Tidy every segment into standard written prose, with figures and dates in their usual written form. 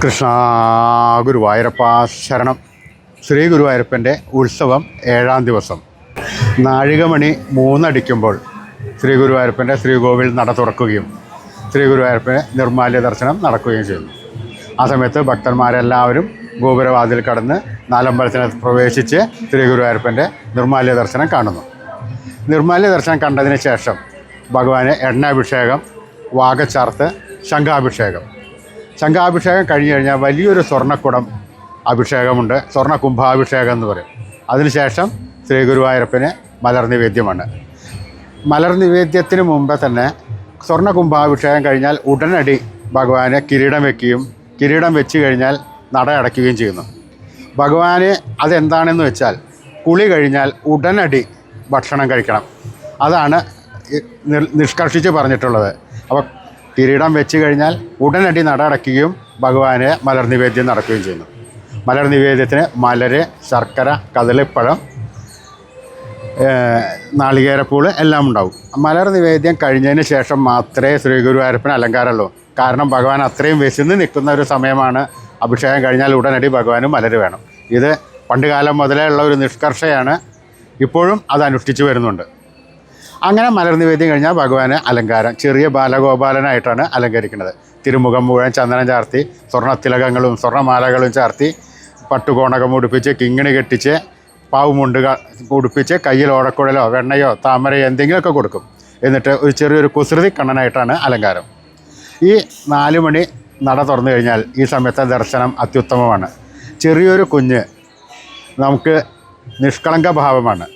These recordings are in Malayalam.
കൃഷ്ണ ഗുരുവായൂരപ്പ ശരണം. ശ്രീ ഗുരുവായൂരപ്പൻ്റെ ഉത്സവം 7-ാം ദിവസം നാഴികമണി 3 അടിക്കുമ്പോൾ ശ്രീ ഗുരുവായൂരപ്പൻ്റെ ശ്രീകോവിൽ നട തുറക്കുകയും ശ്രീ ഗുരുവായൂരപ്പന് നിർമ്മാല്യ ദർശനം നടക്കുകയും ചെയ്യുന്നു. ആ സമയത്ത് ഭക്തന്മാരെല്ലാവരും ഗോപുരവാതിൽ കടന്ന് നാലമ്പലത്തിനകത്ത് പ്രവേശിച്ച് ശ്രീ ഗുരുവായൂരപ്പൻ്റെ നിർമ്മാല്യ ദർശനം കാണുന്നു. നിർമ്മാല്യ ദർശനം കണ്ടതിന് ശേഷം ഭഗവാന് എണ്ണാഭിഷേകം, വാഗച്ചാർത്ത്, ശംഖാഭിഷേകം കഴിഞ്ഞു കഴിഞ്ഞാൽ വലിയൊരു സ്വർണ്ണക്കുടം അഭിഷേകമുണ്ട്. സ്വർണ്ണ കുംഭാഭിഷേകം എന്ന് പറയും. അതിനുശേഷം ശ്രീ ഗുരുവായൂരപ്പന് മലർ നിവേദ്യമാണ്. മലർ നിവേദ്യത്തിന് മുമ്പ് തന്നെ സ്വർണ്ണ കുംഭാഭിഷേകം കഴിഞ്ഞാൽ ഉടനടി ഭഗവാന് കിരീടം വയ്ക്കുകയും കിരീടം വെച്ച് കഴിഞ്ഞാൽ നട അടയ്ക്കുകയും ചെയ്യുന്നു. ഭഗവാന് അതെന്താണെന്ന് വെച്ചാൽ കുളി കഴിഞ്ഞാൽ ഉടനടി ഭക്ഷണം കഴിക്കണം. അതാണ് നിഷ്കർഷിച്ച് പറഞ്ഞിട്ടുള്ളത്. അപ്പോൾ കിരീടം വെച്ച് കഴിഞ്ഞാൽ ഉടനടി നട അടയ്ക്കുകയും ഭഗവാന് മലർ നിവേദ്യം നടക്കുകയും ചെയ്യുന്നു. മലർ നിവേദ്യത്തിന് മലര്, ശർക്കര, കദളിപ്പഴം, നാളികേരപ്പൂള് എല്ലാം ഉണ്ടാവും. മലർ നിവേദ്യം കഴിഞ്ഞതിന് ശേഷം മാത്രമേ ശ്രീ ഗുരുവായൂരപ്പന് അലങ്കാരമുള്ളൂ. കാരണം ഭഗവാൻ അത്രയും വിശന്ന് നിൽക്കുന്ന ഒരു സമയമാണ്. അഭിഷേകം കഴിഞ്ഞാൽ ഉടനടി ഭഗവാന് മലര് വേണം. ഇത് പണ്ടുകാലം മുതലേ ഉള്ള ഒരു നിഷ്കർഷയാണ്. ഇപ്പോഴും അത് അനുഷ്ഠിച്ചു വരുന്നുണ്ട്. അങ്ങനെ മലർ നിവേദ്യം കഴിഞ്ഞാൽ ഭഗവാന് അലങ്കാരം ചെറിയ ബാലഗോപാലനായിട്ടാണ് അലങ്കരിക്കുന്നത്. തിരുമുഖം മുഴുവൻ ചന്ദനം ചാർത്തി, സ്വർണ്ണത്തിലകങ്ങളും സ്വർണ്ണമാലകളും ചാർത്തി, പട്ടുകോണകം ഉടുപ്പിച്ച്, കിങ്ങിണി കെട്ടിച്ച്, പാവുമുണ്ട് ഉടുപ്പിച്ച്, കയ്യിൽ ഓടക്കുഴലോ വെണ്ണയോ താമരയോ എന്തെങ്കിലുമൊക്കെ കൊടുക്കും. എന്നിട്ട് ഒരു ചെറിയൊരു കുസൃതി കണ്ണനായിട്ടാണ് അലങ്കാരം. ഈ 4 മണി നട തുറന്നു കഴിഞ്ഞാൽ ഈ സമയത്തെ ദർശനം അത്യുത്തമമാണ്. ചെറിയൊരു കുഞ്ഞ് നമുക്ക് നിഷ്കളങ്ക ഭാവമാണ്.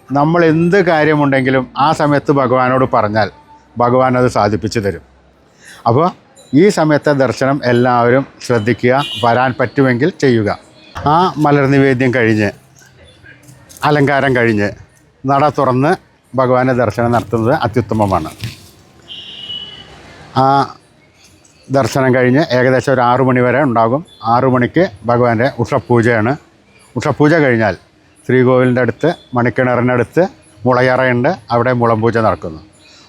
നമ്മൾ എന്ത് കാര്യമുണ്ടെങ്കിലും ആ സമയത്ത് ഭഗവാനോട് പറഞ്ഞാൽ ഭഗവാൻ അത് സാധിപ്പിച്ചു തരും. അപ്പോൾ ഈ സമയത്തെ ദർശനം എല്ലാവരും ശ്രദ്ധിക്കുക. വരാൻ പറ്റുമെങ്കിൽ ചെയ്യുക. ആ മലർ നിവേദ്യം കഴിഞ്ഞ് അലങ്കാരം കഴിഞ്ഞ് നട തുറന്ന് ഭഗവാന്റെ ദർശനം നടത്തുന്നത് അത്യുത്തമമാണ്. ആ ദർശനം കഴിഞ്ഞ് ഏകദേശം ഒരു 6 മണി വരെ ഉണ്ടാകും. 6 മണിക്ക് ഭഗവാന്റെ ഉഷപൂജയാണ്. ഉഷപൂജ കഴിഞ്ഞാൽ ശ്രീകോവിലിൻ്റെ അടുത്ത് മണിക്കിണറിനടുത്ത് മുളയറയുണ്ട്. അവിടെ മുളംപൂജ നടക്കുന്നു.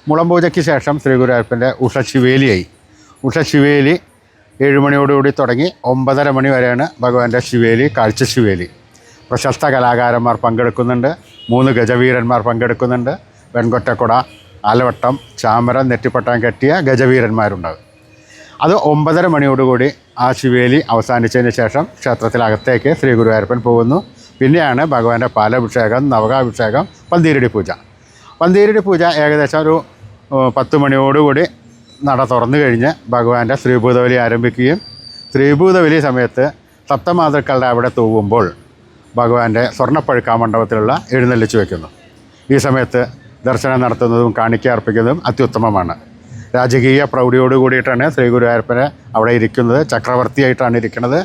മുളംപൂജയ്ക്ക് ശേഷം ശ്രീ ഗുരുവായൂരപ്പൻ്റെ ഉഷശിവേലിയായി. ഉഷശിവേലി 7 മണിയോടുകൂടി തുടങ്ങി 9:30 മണി വരെയാണ് ഭഗവാന്റെ ശിവേലി, കാഴ്ച ശിവേലി. പ്രശസ്ത കലാകാരന്മാർ പങ്കെടുക്കുന്നുണ്ട്. 3 ഗജവീരന്മാർ പങ്കെടുക്കുന്നുണ്ട്. വെൺകൊറ്റക്കുട, ആലവട്ടം, ചാമരം, നെറ്റിപ്പട്ടം കെട്ടിയ ഗജവീരന്മാരുണ്ടാകും. അത് 9:30 മണിയോടുകൂടി ആ ശിവേലി അവസാനിച്ചതിന് ശേഷം ക്ഷേത്രത്തിനകത്തേക്ക് ശ്രീ ഗുരുവായൂരപ്പൻ പോകുന്നു. പിന്നെയാണ് ഭഗവാന്റെ പാലഭിഷേകം, നവകാഭിഷേകം, പന്തീരടി പൂജ. പന്തീരടി പൂജ ഏകദേശം ഒരു 10 മണിയോടുകൂടി നട തുറന്നു കഴിഞ്ഞ് ഭഗവാന്റെ ശ്രീഭൂതബലി ആരംഭിക്കുകയും ശ്രീഭൂതബലി സമയത്ത് സപ്തമാതൃക്കളുടെ അവിടെ തൂവുമ്പോൾ ഭഗവാന്റെ സ്വർണ്ണപ്പഴുക്കാ മണ്ഡപത്തിലുള്ള എഴുന്നള്ളിച്ച് വയ്ക്കുന്നു. ഈ സമയത്ത് ദർശനം നടത്തുന്നതും കാണിക്ക അർപ്പിക്കുന്നതും അത്യുത്തമമാണ്. രാജകീയ പ്രൗഢിയോട് കൂടിയിട്ടാണ് ശ്രീ ഗുരുവായൂരപ്പനെ അവിടെ ഇരിക്കുന്നത്. ചക്രവർത്തിയായിട്ടാണ് ഇരിക്കുന്നത്.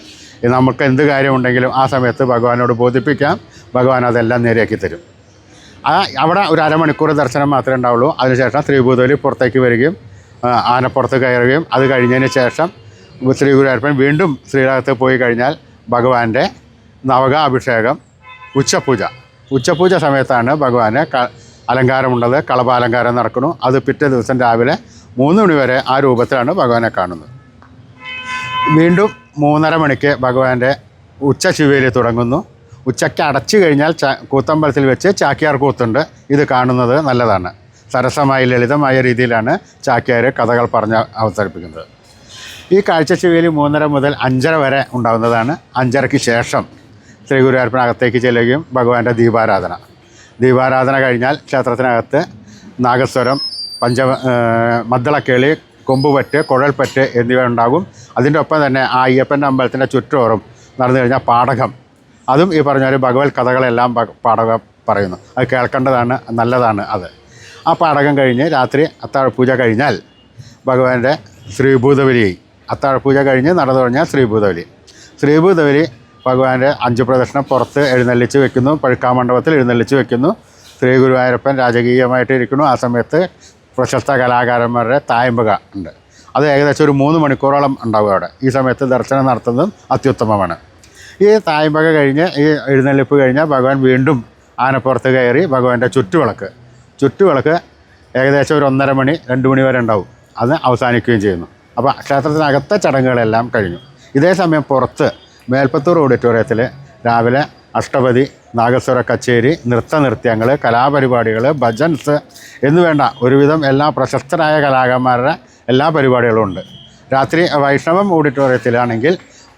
നമുക്ക് എന്ത് കാര്യമുണ്ടെങ്കിലും ആ സമയത്ത് ഭഗവാനോട് ബോധിപ്പിക്കാം. ഭഗവാൻ അതെല്ലാം നേരെയാക്കി തരും. അവിടെ ഒരു അരമണിക്കൂർ ദർശനം മാത്രമേ ഉണ്ടാവുള്ളൂ. അതിനുശേഷം ശ്രീഭൂതബലി പുറത്തേക്ക് വരികയും ആനപ്പുറത്ത് കയറുകയും അത് കഴിഞ്ഞതിന് ശേഷം ശ്രീ ഗുരുവായൂരപ്പൻ വീണ്ടും ശ്രീരാഗത്ത് പോയി കഴിഞ്ഞാൽ ഭഗവാന്റെ നവകാഭിഷേകം, ഉച്ചപൂജ സമയത്താണ് ഭഗവാന് അലങ്കാരമുള്ളത്. കളഭാലങ്കാരം നടക്കുന്നു. അത് പിറ്റേ ദിവസം രാവിലെ 3 മണി വരെ ആ രൂപത്തിലാണ് ഭഗവാനെ കാണുന്നത്. വീണ്ടും 3:30 മണിക്ക് ഭഗവാന്റെ ഉച്ചശിവേലി തുടങ്ങുന്നു. ഉച്ചയ്ക്ക് അടച്ചു കഴിഞ്ഞാൽ കൂത്തമ്പലത്തിൽ വെച്ച് ചാക്യാർ കൂത്തുണ്ട്. ഇത് കാണുന്നത് നല്ലതാണ്. സരസമായി ലളിതമായ രീതിയിലാണ് ചാക്യാർ കഥകൾ പറഞ്ഞ് അവതരിപ്പിക്കുന്നത്. ഈ കാഴ്ചശിവേലി 3:30 മുതൽ 5:30 വരെ ഉണ്ടാകുന്നതാണ്. 5:30ക്ക് ശേഷം ശ്രീ ഗുരുവായൂരപ്പനകത്തേക്ക് ചെല്ലുകയും ഭഗവാന്റെ ദീപാരാധന കഴിഞ്ഞാൽ ക്ഷേത്രത്തിനകത്ത് നാഗസ്വരം, മദ്ദളക്കേളി, കൊമ്പുപറ്റ്, കുഴൽപ്പറ്റ് എന്നിവ ഉണ്ടാകും. അതിൻ്റെ ഒപ്പം തന്നെ ആ അയ്യപ്പൻ്റെ അമ്പലത്തിൻ്റെ ചുറ്റോറും നടന്നു കഴിഞ്ഞാൽ പാടകം, അതും ഈ പറഞ്ഞ ഒരു ഭഗവത് കഥകളെല്ലാം പാടകം പറയുന്നു. അത് കേൾക്കേണ്ടതാണ്, നല്ലതാണ് അത്. ആ പാടകം കഴിഞ്ഞ് രാത്രി അത്താഴപൂജ കഴിഞ്ഞാൽ ഭഗവാന്റെ ശ്രീഭൂതബലി, അത്താഴപൂജ കഴിഞ്ഞ് നട തുടങ്ങിയാൽ ശ്രീഭൂതബലി ഭഗവാന്റെ 5 പ്രദക്ഷിണം പുറത്ത് എഴുന്നള്ളിച്ച് വെക്കുന്നു. പഴുക്കാമണ്ഡപത്തിൽ എഴുന്നള്ളിച്ച് വെക്കുന്നു. ശ്രീ ഗുരുവായൂരപ്പൻ രാജകീയമായിട്ട് ഇരിക്കുന്നു. ആ സമയത്ത് പ്രശസ്ത കലാകാരന്മാരുടെ തായമ്പക ഉണ്ട്. അത് ഏകദേശം ഒരു 3 മണിക്കൂറോളം ഉണ്ടാവും അവിടെ. ഈ സമയത്ത് ദർശനം നടത്തുന്നതും അത്യുത്തമമാണ്. ഈ തായമ്പക കഴിഞ്ഞ് ഈ എഴുന്നള്ളിപ്പ് കഴിഞ്ഞാൽ ഭഗവാൻ വീണ്ടും ആനപ്പുറത്ത് കയറി ഭഗവാന്റെ ചുറ്റുവിളക്ക് ഏകദേശം ഒരു 1:30 മണി 2 മണി വരെ ഉണ്ടാവും. അത് അവസാനിക്കുകയും ചെയ്യുന്നു. അപ്പോൾ ക്ഷേത്രത്തിനകത്തെ ചടങ്ങുകളെല്ലാം കഴിഞ്ഞു. ഇതേ സമയം പുറത്ത് മേൽപ്പത്തൂർ ഓഡിറ്റോറിയത്തിൽ രാവിലെ അഷ്ടപതി, നാഗസ്വര കച്ചേരി, നൃത്തനൃത്യങ്ങൾ, കലാപരിപാടികൾ, ഭജൻസ് എന്നുവേണ്ട ഒരുവിധം എല്ലാ പ്രശസ്തരായ കലാകാരന്മാരുടെ എല്ലാ പരിപാടികളും ഉണ്ട്. രാത്രി വൈഷ്ണവം ഓഡിറ്റോറിയത്തിലാണെങ്കിൽ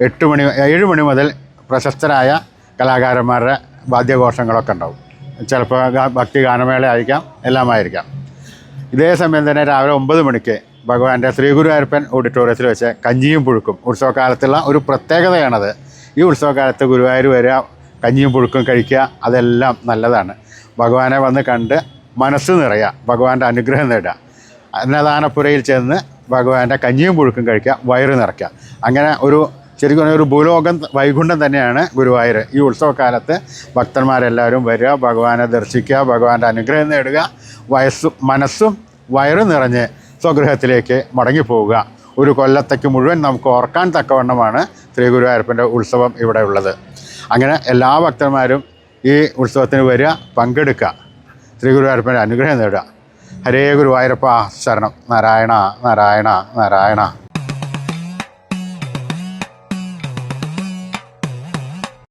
7 മണി മുതൽ പ്രശസ്തരായ കലാകാരന്മാരുടെ വാദ്യഘോഷങ്ങളൊക്കെ ഉണ്ടാവും. ചിലപ്പോൾ ഭക്തി ഗാനമേള ആയിരിക്കാം, എല്ലാമായിരിക്കാം. ഇതേ സമയം തന്നെ രാവിലെ 9 മണിക്ക് ഭഗവാന്റെ ശ്രീ ഗുരുവായൂരപ്പൻ ഓഡിറ്റോറിയത്തിൽ വെച്ച് കഞ്ഞിയും പുഴുക്കും, ഉത്സവകാലത്തുള്ള ഒരു പ്രത്യേകതയാണത്. ഈ ഉത്സവകാലത്ത് ഗുരുവായൂർ വരിക, കഞ്ഞിയും പുഴുക്കും കഴിക്കുക, അതെല്ലാം നല്ലതാണ്. ഭഗവാനെ വന്ന് കണ്ട് മനസ്സ് നിറയുക, ഭഗവാന്റെ അനുഗ്രഹം നേടുക. അന്നദാനപ്പുരയിൽ ചെന്ന് ഭഗവാന്റെ കഞ്ഞിയും പുഴുക്കും കഴിക്കുക, വയറ് നിറയ്ക്കുക. അങ്ങനെ ശരിക്കും ഒരു ഭൂലോകം വൈകുണ്ഠം തന്നെയാണ് ഗുരുവായൂർ. ഈ ഉത്സവകാലത്ത് ഭക്തന്മാരെല്ലാവരും വരിക, ഭഗവാനെ ദർശിക്കുക, ഭഗവാന്റെ അനുഗ്രഹം നേടുക, മനസ്സും വയറും നിറഞ്ഞ് സ്വഗൃഹത്തിലേക്ക് മടങ്ങിപ്പോവുക. ഒരു കൊല്ലത്തേക്ക് മുഴുവൻ നമുക്ക് ഓർക്കാൻ തക്കവണ്ണമാണ് ശ്രീ ഗുരുവായൂരപ്പൻ്റെ ഉത്സവം ഇവിടെ ഉള്ളത്. അങ്ങനെ എല്ലാ ഭക്തന്മാരും ഈ ഉത്സവത്തിന് വരിക, പങ്കെടുക്കുക, ശ്രീ ഗുരുവായൂരപ്പൻ്റെ അനുഗ്രഹം നേടുക. ഹരേ ഗുരുവായൂരപ്പ ശരണം. നാരായണ നാരായണ നാരായണ.